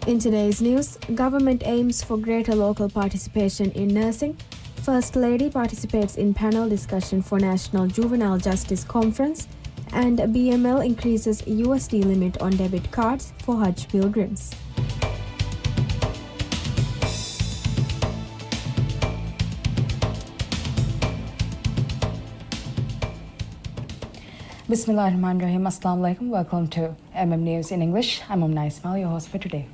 In today's news, government aims for greater local participation in nursing. First Lady participates in panel discussion for National Juvenile Justice Conference, and BML increases USD limit on debit cards for Hajj pilgrims. Bismillahirrahmanirrahim. Assalamu alaikum. Welcome to News in English. I'm Omna Ismail, your host for today.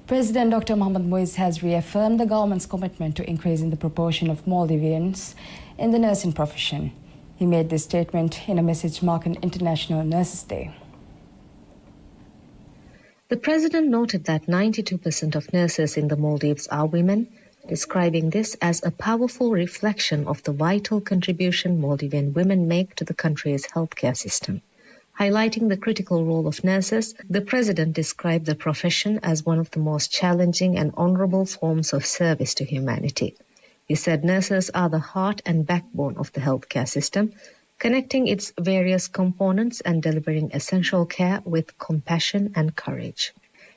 President Dr. Mohamed Muiz has reaffirmed the government's commitment to increasing the proportion of Maldivians in the nursing profession. He made this statement in a message marking International Nurses Day. The president noted that 92% of nurses in the Maldives are women, describing this as a powerful reflection of the vital contribution Maldivian women make to the country's healthcare system. Highlighting the critical role of nurses, the president described the profession as one of the most challenging and honorable forms of service to humanity. He said nurses are the heart and backbone of the healthcare system, connecting its various components and delivering essential care with compassion and courage.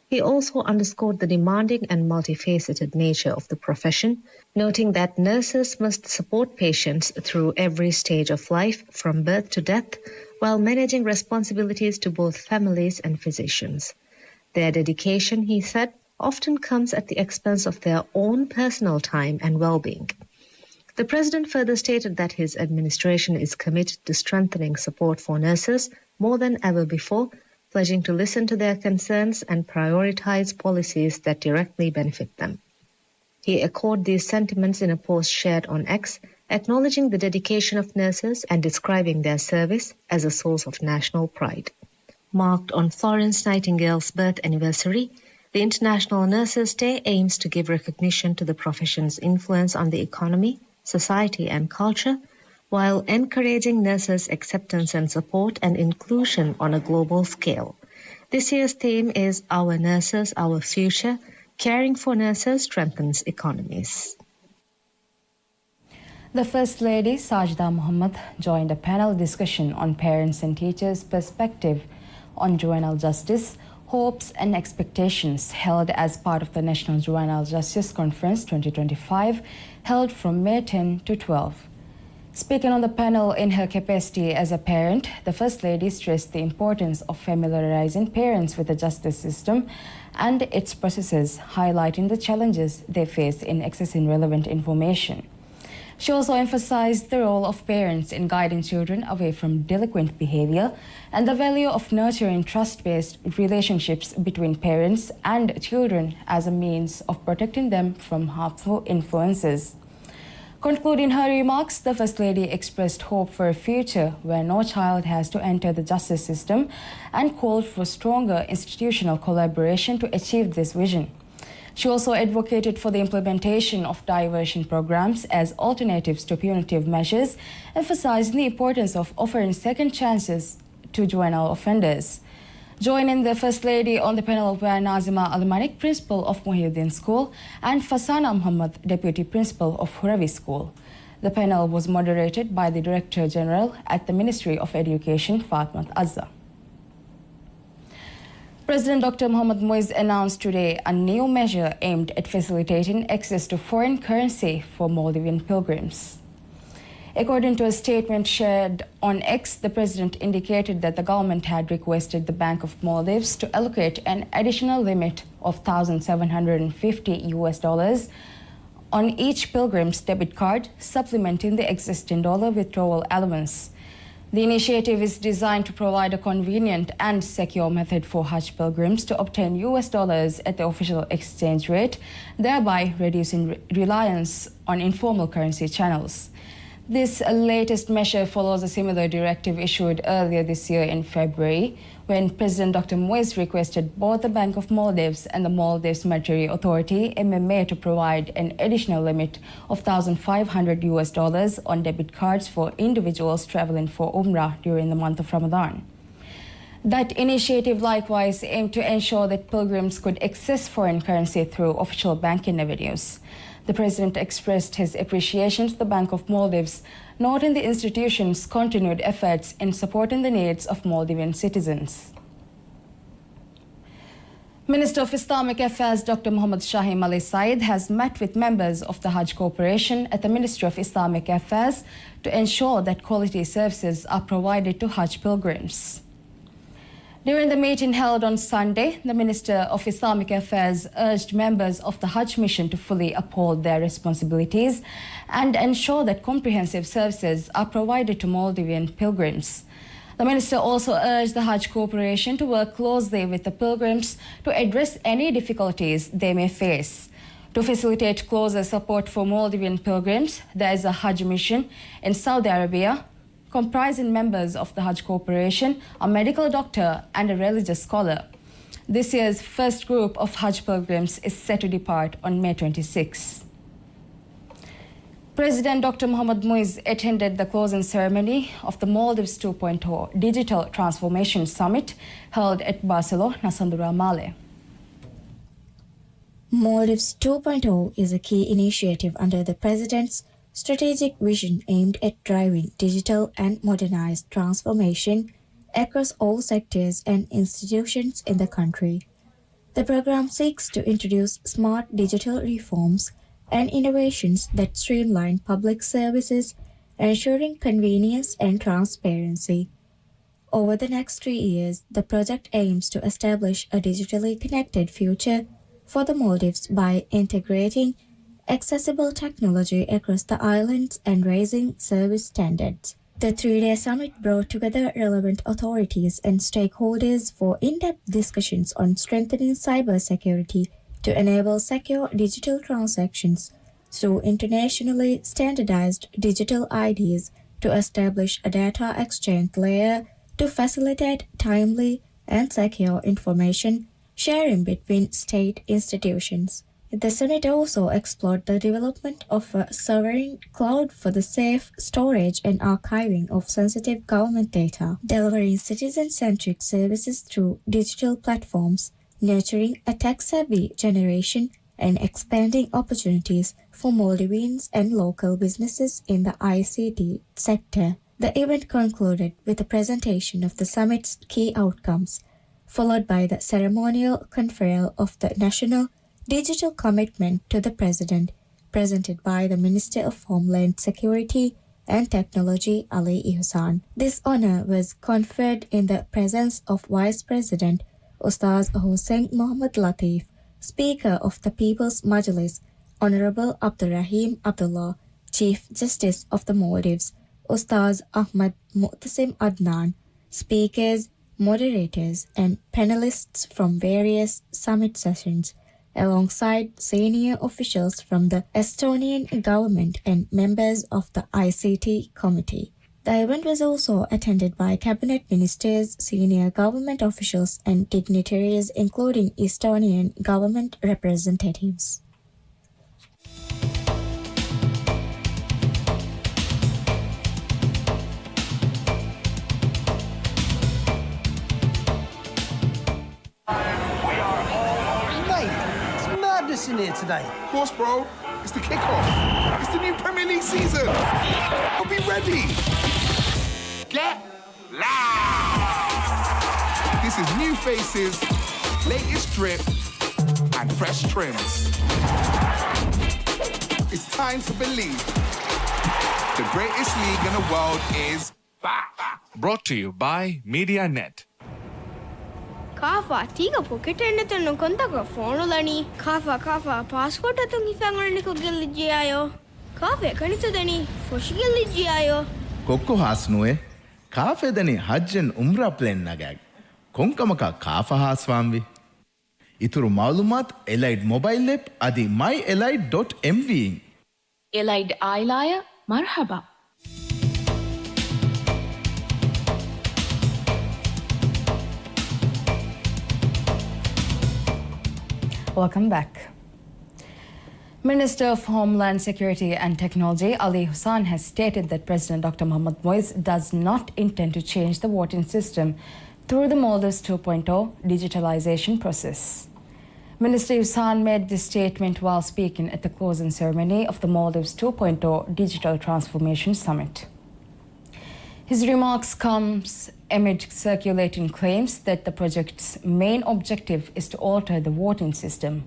He also underscored the demanding and multifaceted nature of the profession, noting that nurses must support patients through every stage of life, from birth to death, while managing responsibilities to both families and physicians. Their dedication, he said, often comes at the expense of their own personal time and well-being. The president further stated that his administration is committed to strengthening support for nurses more than ever before, pledging to listen to their concerns and prioritize policies that directly benefit them. He echoed these sentiments in a post shared on X, acknowledging the dedication of nurses and describing their service as a source of national pride. Marked on Florence Nightingale's birth anniversary, the International Nurses Day aims to give recognition to the profession's influence on the economy, society, and culture, while encouraging nurses' acceptance and support and inclusion on a global scale. This year's theme is Our Nurses, Our Future. Caring for nurses strengthens economies. The First Lady, Sajda Mohammed, joined a panel discussion on parents and teachers' perspective on juvenile justice, hopes and expectations, held as part of the National Juvenile Justice Conference 2025, held from May 10 to 12. Speaking on the panel in her capacity as a parent, the First Lady stressed the importance of familiarizing parents with the justice system and its processes, highlighting the challenges they face in accessing relevant information. She also emphasized the role of parents in guiding children away from delinquent behavior and the value of nurturing trust-based relationships between parents and children as a means of protecting them from harmful influences. Concluding her remarks, the First Lady expressed hope for a future where no child has to enter the justice system and called for stronger institutional collaboration to achieve this vision. She also advocated for the implementation of diversion programs as alternatives to punitive measures, emphasizing the importance of offering second chances to juvenile offenders. Joining the First Lady on the panel were Nazima Al-Malik, Principal of Muhyiddin School, and Fasana Muhammad, Deputy Principal of Huravi School. The panel was moderated by the Director General at the Ministry of Education, Fatmat Azza. President Dr. Mohamed Muiz announced today a new measure aimed at facilitating access to foreign currency for Maldivian pilgrims. According to a statement shared on X, the president indicated that the government had requested the Bank of Maldives to allocate an additional limit of $1,750 on each pilgrim's debit card, supplementing the existing dollar withdrawal allowance. The initiative is designed to provide a convenient and secure method for Hajj pilgrims to obtain US dollars at the official exchange rate, thereby reducing reliance on informal currency channels. This latest measure follows a similar directive issued earlier this year in February, when President Dr. Muiz requested both the Bank of Maldives and the Maldives Monetary Authority, MMA, to provide an additional limit of $1,500 on debit cards for individuals traveling for Umrah during the month of Ramadan. That initiative likewise aimed to ensure that pilgrims could access foreign currency through official banking avenues. The president expressed his appreciation to the Bank of Maldives, noting the institution's continued efforts in supporting the needs of Maldivian citizens. Minister of Islamic Affairs Dr. Muhammad Shaheen Ali Saeed has met with members of the Hajj Corporation at the Ministry of Islamic Affairs to ensure that quality services are provided to Hajj pilgrims. During the meeting held on Sunday, the Minister of Islamic Affairs urged members of the Hajj mission to fully uphold their responsibilities and ensure that comprehensive services are provided to Maldivian pilgrims. The minister also urged the Hajj Corporation to work closely with the pilgrims to address any difficulties they may face. To facilitate closer support for Maldivian pilgrims, there is a Hajj mission in Saudi Arabia, comprising members of the Hajj Corporation, a medical doctor and a religious scholar. This year's first group of Hajj pilgrims is set to depart on May 26. President Dr. Mohamed Muiz attended the closing ceremony of the Maldives 2.0 Digital Transformation Summit held at Barcelona, Nasandura Male. Maldives 2.0 is a key initiative under the President's strategic vision aimed at driving digital and modernized transformation across all sectors and institutions in the country. The program seeks to introduce smart digital reforms and innovations that streamline public services, ensuring convenience and transparency. Over the next 3 years, the project aims to establish a digitally connected future for the Maldives by integrating accessible technology across the islands and raising service standards. The 3-day summit brought together relevant authorities and stakeholders for in-depth discussions on strengthening cybersecurity to enable secure digital transactions through internationally standardized digital IDs, to establish a data exchange layer to facilitate timely and secure information sharing between state institutions. The summit also explored the development of a sovereign cloud for the safe storage and archiving of sensitive government data, delivering citizen-centric services through digital platforms, nurturing a tech-savvy generation, and expanding opportunities for Maldivians and local businesses in the ICT sector. The event concluded with a presentation of the summit's key outcomes, followed by the ceremonial conferral of the National Digital Commitment to the President, presented by the Minister of Homeland Security and Technology Ali Ihsan. This honor was conferred in the presence of Vice President Ustaz Hossein Mohammad Latif, Speaker of the People's Majlis, Honorable Abdurrahim Abdullah, Chief Justice of the Maldives, Ustaz Ahmad Mu'tasim Adnan, speakers, moderators, and panelists from various summit sessions, alongside senior officials from the Estonian government and members of the ICT committee. The event was also attended by cabinet ministers, senior government officials, and dignitaries, including Estonian government representatives. In here today. Of course, bro. It's the kickoff. It's the new Premier League season. I'll be ready. Get loud. This is new faces, latest drip, and fresh trims. It's time to believe. The greatest league in the world is back. Brought to you by MediaNet. Kafa, tiga pocket and the no contact phone lani. Kafa, passport at the Fanganico Gilligiayo. Kafe, Kanitani, Foshigilligiayo. කොක්කො හාස්නුවේ කාෆෙදනි හජ්ජෙන් උම්රා ප්ලෙන් නගෑග. කොංකමක කාෆ හාස්වාම්වි. ඉතුරු මවලුමත් එලයිඩ් mobile ලෙප් අදි myelite.mv. එලයිඩ් ආයිලාය මර්හබා. Welcome back. Minister of Homeland Security and Technology Ali Ihsan has stated that President Dr. Mohamed Muiz does not intend to change the voting system through the Maldives 2.0 digitalization process. Minister Ihsan made this statement while speaking at the closing ceremony of the Maldives 2.0 Digital Transformation Summit. His remarks comes amid circulating claims that the project's main objective is to alter the voting system.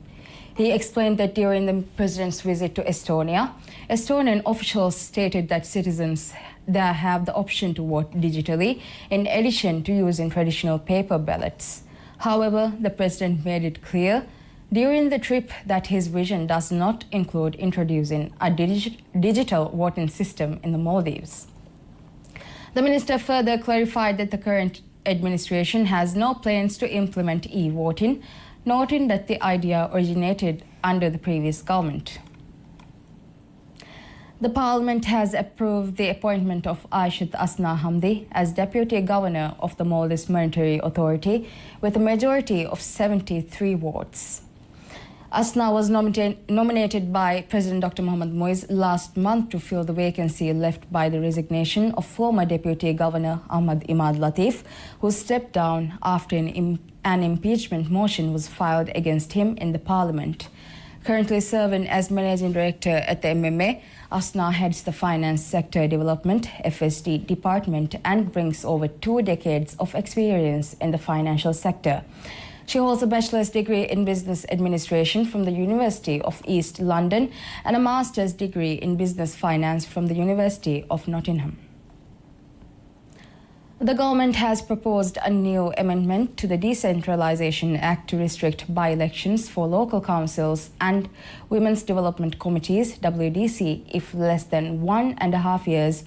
He explained that during the president's visit to Estonia, Estonian officials stated that citizens there have the option to vote digitally in addition to using traditional paper ballots. However, the president made it clear during the trip that his vision does not include introducing a digital voting system in the Maldives. The minister further clarified that the current administration has no plans to implement e-voting, noting that the idea originated under the previous government. The parliament has approved the appointment of Aishat Asna Hamdi as Deputy Governor of the Maldives Monetary Authority with a majority of 73 votes. Asna was nominated by President Dr. Mohamed Moise last month to fill the vacancy left by the resignation of former Deputy Governor Ahmad Imad Latif, who stepped down after an impeachment motion was filed against him in the parliament. Currently serving as Managing Director at the MMA, Asna heads the Finance Sector Development (FSD) department and brings over 2 decades of experience in the financial sector. She holds a bachelor's degree in business administration from the University of East London and a master's degree in business finance from the University of Nottingham. The government has proposed a new amendment to the Decentralisation Act to restrict by-elections for local councils and Women's Development Committees (WDC) if less than 1.5 years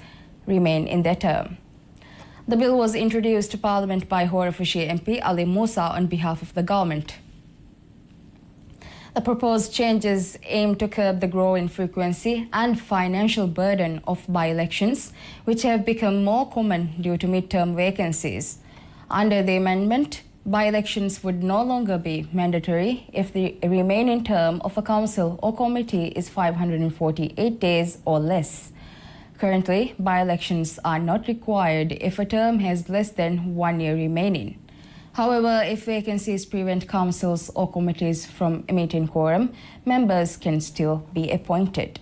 remain in their term. The bill was introduced to Parliament by Horefushi MP Ali Musa on behalf of the government. The proposed changes aim to curb the growing frequency and financial burden of by-elections, which have become more common due to midterm vacancies. Under the amendment, by-elections would no longer be mandatory if the remaining term of a council or committee is 548 days or less. Currently, by-elections are not required if a term has less than 1 year remaining. However, if vacancies prevent councils or committees from meeting quorum, members can still be appointed.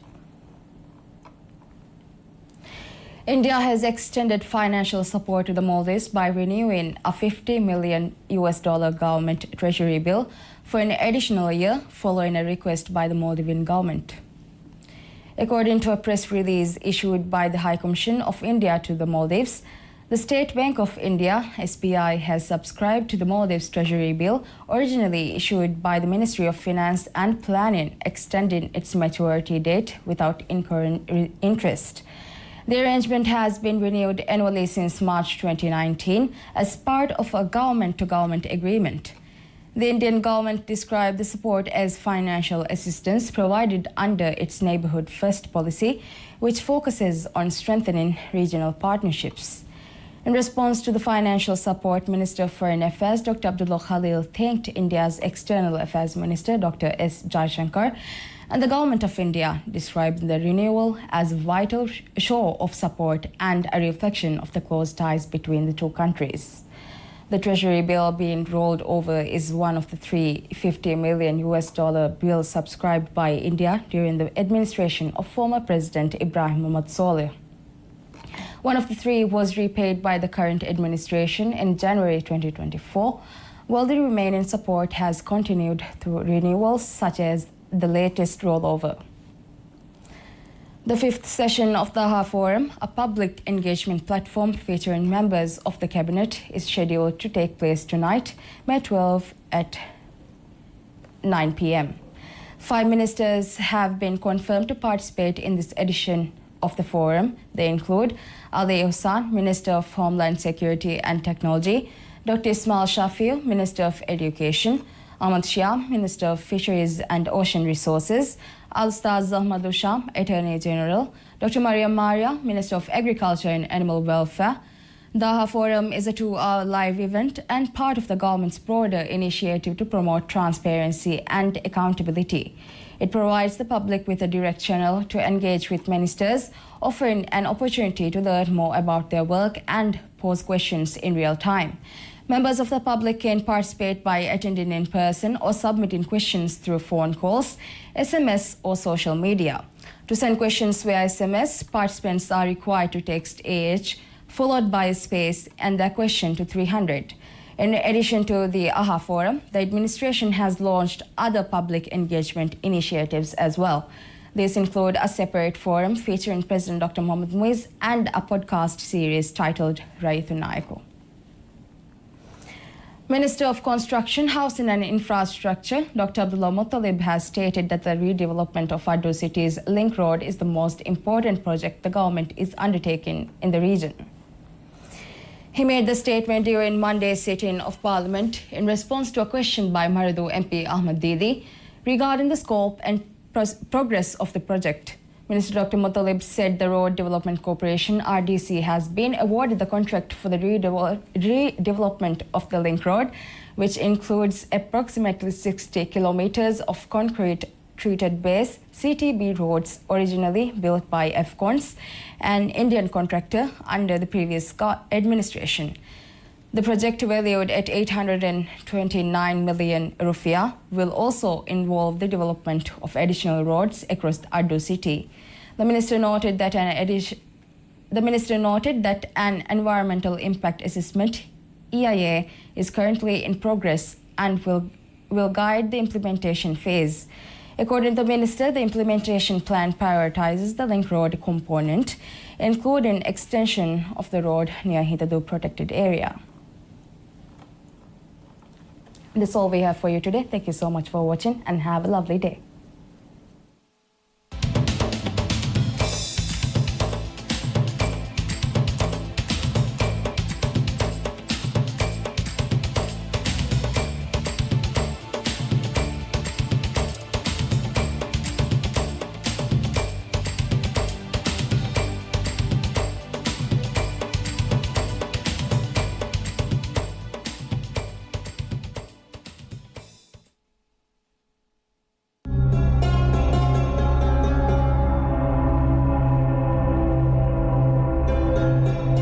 India has extended financial support to the Maldives by renewing a $50 million government treasury bill for an additional year following a request by the Maldivian government. According to a press release issued by the High Commission of India to the Maldives, the State Bank of India, SBI, has subscribed to the Maldives Treasury Bill originally issued by the Ministry of Finance and Planning, extending its maturity date without incurring interest. The arrangement has been renewed annually since March 2019 as part of a government-to-government agreement. The Indian government described the support as financial assistance provided under its Neighbourhood First policy, which focuses on strengthening regional partnerships. In response to the financial support, Minister of Foreign Affairs Dr. Abdullah Khalil thanked India's External Affairs Minister Dr. S. Jaishankar and the Government of India, described the renewal as a vital show of support and a reflection of the close ties between the two countries. The Treasury bill being rolled over is one of the three $50 million bills subscribed by India during the administration of former President Ibrahim Mohamed Solih. One of the three was repaid by the current administration in January 2024, while the remaining support has continued through renewals such as the latest rollover. The fifth session of the Daha Forum, a public engagement platform featuring members of the cabinet, is scheduled to take place tonight, May 12 at 9 p.m. 5 ministers have been confirmed to participate in this edition of the forum. They include Ali Ihsan, Minister of Homeland Security and Technology, Dr. Ismail Shafiu, Minister of Education, Ahmad Shyam, Minister of Fisheries and Ocean Resources, Al-Staz Ahmad Sham, Attorney General, Dr. Mariam Maria, Minister of Agriculture and Animal Welfare. The Daha Forum is a 2-hour live event and part of the government's broader initiative to promote transparency and accountability. It provides the public with a direct channel to engage with ministers, offering an opportunity to learn more about their work and pose questions in real time. Members of the public can participate by attending in person or submitting questions through phone calls, SMS or social media. To send questions via SMS, participants are required to text AH followed by space and the question to 300. In addition to the AHA Forum, the administration has launched other public engagement initiatives as well. These include a separate forum featuring President Dr. Mohamed Muiz and a podcast series titled Raitu Naiko. Minister of Construction, Housing and Infrastructure, Dr. Abdullah Muttalib, has stated that the redevelopment of Addo City's Link Road is the most important project the government is undertaking in the region. He made the statement during Monday's sitting of Parliament in response to a question by Maradu MP Ahmed Didi regarding the scope and progress of the project. Minister Dr. Muttalib said the Road Development Corporation (RDC) has been awarded the contract for the redevelopment of the Link Road, which includes approximately 60 kilometers of concrete treated base CTB roads originally built by Afcons, an Indian contractor under the previous administration. The project, valued at 829 million rupiah, will also involve the development of additional roads across Addo city. The minister noted that an environmental impact assessment (EIA) is currently in progress and will guide the implementation phase. According to the minister, the implementation plan prioritizes the Link Road component, including extension of the road near Hitadu protected area. That's all we have for you today. Thank you so much for watching and have a lovely day.